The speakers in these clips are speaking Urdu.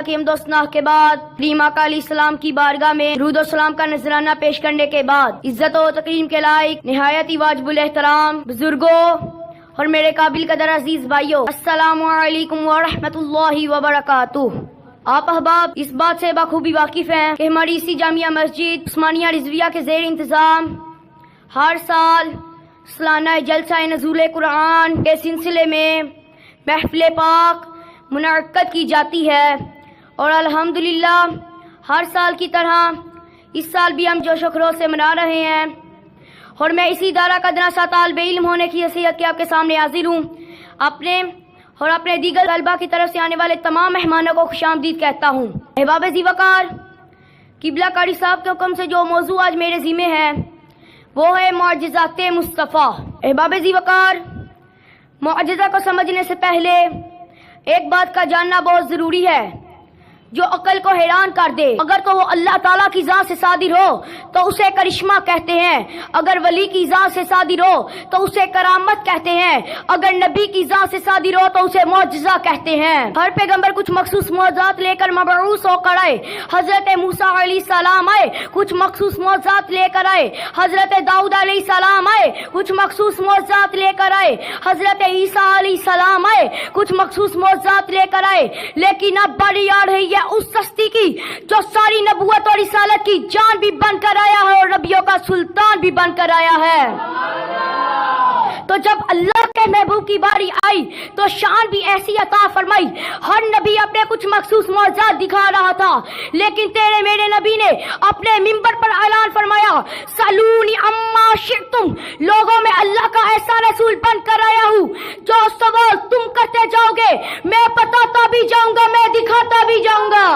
کی حمد و ثنا کے بعد کریم آقا علیہ السلام کی بارگاہ میں درود و سلام کا نذرانہ پیش کرنے کے بعد عزت و تکریم کے لائق نہایت ہی واجب الاحترام بزرگوں اور میرے قابل قدر عزیز بھائیوں، السلام علیکم ورحمۃ اللہ وبرکاتہ۔ آپ احباب اس بات سے بخوبی واقف ہیں کہ ہماری اسی جامعہ مسجد عثمانیہ رضویہ کے زیر انتظام ہر سال سالانہ جلسہ نزول قرآن کے سلسلے میں محفل پاک منعقد کی جاتی ہے، اور الحمدللہ ہر سال کی طرح اس سال بھی ہم جوش و خروش سے منا رہے ہیں، اور میں اسی ادارہ کا ادنا سا طالب علم ہونے کی حیثیت کے آپ کے سامنے حاضر ہوں۔ اپنے دیگر طلبہ کی طرف سے آنے والے تمام مہمانوں کو خوش آمدید کہتا ہوں۔ احباب ذی وقار، قبلہ کاری صاحب کے حکم سے جو موضوع آج میرے ذمہ ہے وہ ہے معجزات مصطفیٰ۔ احباب ذی وقار، معجزہ کو سمجھنے سے پہلے ایک بات کا جاننا بہت ضروری ہے جو عقل کو حیران کر دے۔ اگر تو وہ اللہ تعالیٰ کی ذات سے صادر ہو تو اسے کرشمہ کہتے ہیں، اگر ولی کی ذات سے صادر ہو تو اسے کرامت کہتے ہیں، اگر نبی کی ذات سے صادر ہو تو اسے معجزہ کہتے ہیں۔ ہر پیغمبر کچھ مخصوص معجزات لے کر مبعوث ہو کر آئے۔ حضرت موسیٰ علیہ السلام آئے، کچھ مخصوص معجزات لے کر آئے۔ حضرت داؤد علیہ السلام آئے، کچھ مخصوص معجزات لے کر آئے۔ حضرت عیسیٰ علیہ السلام آئے، کچھ مخصوص معجزات لے کر آئے۔ لیکن اب بڑی آ رہی ہے اس ہستی کی جو ساری نبوت اور رسالت کی جان بھی بن کر آیا ہے اور نبیوں کا سلطان بھی بن کر آیا ہے۔ تو جب اللہ کے محبوب کی باری آئی تو شان بھی ایسی عطا فرمائی۔ ہر نبی اپنے کچھ مخصوص معجزات دکھا رہا تھا، لیکن تیرے میرے نبی نے اپنے منبر پر اعلان فرمایا، سلونی اما شئتم، لوگوں میں اللہ کا ایسا رسول بن کر آیا ہوں جو سوال تم کرتے جاؤ گے میں بتاتا بھی جاؤں گا، میں دکھاتا بھی جاؤں گا۔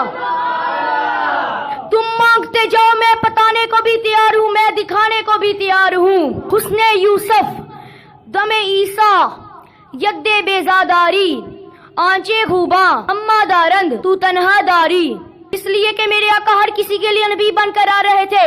تم مانگتے جاؤ، میں بتانے کو بھی تیار ہوں، میں دکھانے کو بھی تیار ہوں۔ حسن یوسف، دم عیسیٰ، یکدے بیزاداری، آنچے خوباں، اما دارند تو تنہا داری۔ اس لیے کہ میرے آقا ہر کسی کے لیے نبی بن کر آ رہے تھے۔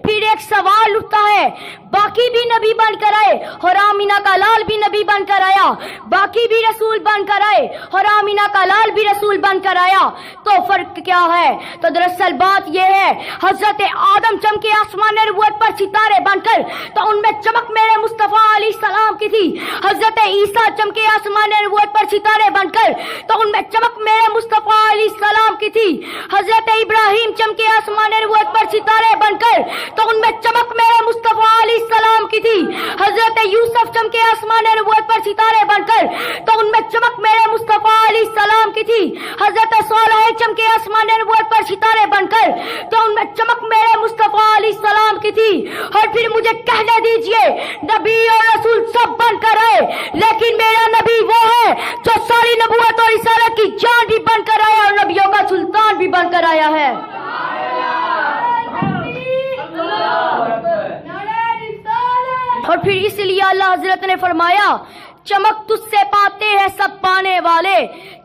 پھر ایک سوال اٹھتا ہے، باقی بھی نبی بن کر آئے اور آمینہ کا لال بھی نبی بن کر آیا، باقی بھی رسول بن کر آئے اور آمینہ کا لال بھی رسول بن کر آیا، تو فرق کیا ہے؟ تو دراصل بات یہ ہے، حضرت آدم چمکے آسمان نبوت پر ستارے بن کر تو ان میں چمک میرے مصطفیٰ علیہ السلام کی تھی۔ حضرت عیسیٰ چمکے آسمان نبوت پر ستارے بن کر تو ان میں چمک میرے مصطفیٰ علیہ السلام کی تھی۔ حضرت ابراہیم چمکے آسمان نبوت پر ستارے بن کر تو ان میں چمک میرے مصطفیٰ علیہ السلام کی تھی۔ حضرت یوسف چمکے آسمان نبوت پر ستارے بن کر تو ان میں چمک میرے مصطفیٰ علیہ السلام کی تھی۔ حضرت صالح چمکے آسمان نبوت پر ستارے بن کر تو ان میں چمک میرے مصطفیٰ علیہ السلام کی تھی۔ اور پھر مجھے کہنے دیجئے، نبی اور رسول سب بن کر آئے، لیکن میرا نبی وہ ہے جو ساری نبوت اور رسالت کی جان بھی بن کر آیا اور نبیوں کا سلطان بھی بن کر آیا ہے۔ اور پھر اس لیے اللہ حضرت نے فرمایا، چمک تجھ سے پاتے ہیں سب پانے والے،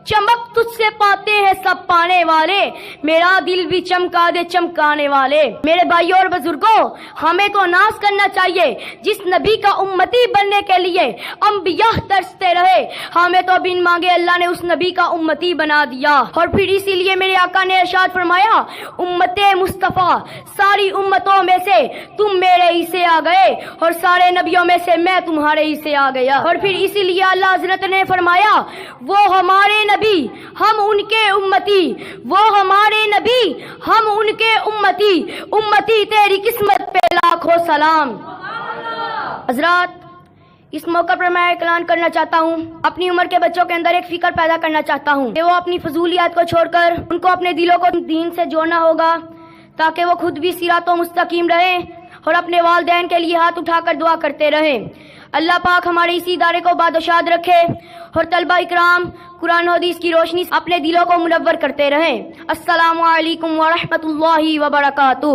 چمک تجھ سے پاتے ہیں سب پانے والے، میرا دل بھی چمکا دے چمکانے والے۔ میرے بھائیوں اور بزرگوں، ہمیں تو ناز کرنا چاہیے جس نبی کا امتی بننے کے لیے انبیاء ترستے رہے، ہمیں تو بن مانگے اللہ نے اس نبی کا امتی بنا دیا۔ اور پھر اسی لیے میرے آقا نے ارشاد فرمایا، امت مصطفیٰ، ساری امتوں میں سے تم میرے ہی سے آ گئے اور سارے نبیوں میں سے میں تمہارے ہی سے آ گیا۔ اور پھر اسی لیے اللہ حضرت نے فرمایا، وہ ہمارے نبی ہم ان کے امتی، وہ ہمارے نبی ہم ان کے امتی، امتی تیری قسمت پہ لاکھوں سلام۔ حضرات، اس موقع پر میں اعلان کرنا چاہتا ہوں، اپنی عمر کے بچوں کے اندر ایک فکر پیدا کرنا چاہتا ہوں کہ وہ اپنی فضولیات کو چھوڑ کر ان کو اپنے دلوں کو دین سے جوڑنا ہوگا تاکہ وہ خود بھی صراط و مستقیم رہیں اور اپنے والدین کے لیے ہاتھ اٹھا کر دعا کرتے رہیں۔ اللہ پاک ہمارے اسی ادارے کو بادشاد رکھے اور طلبہ اکرام قرآن و حدیث کی روشنی اپنے دلوں کو منور کرتے رہیں۔ السلام علیکم ورحمۃ اللہ وبرکاتہ۔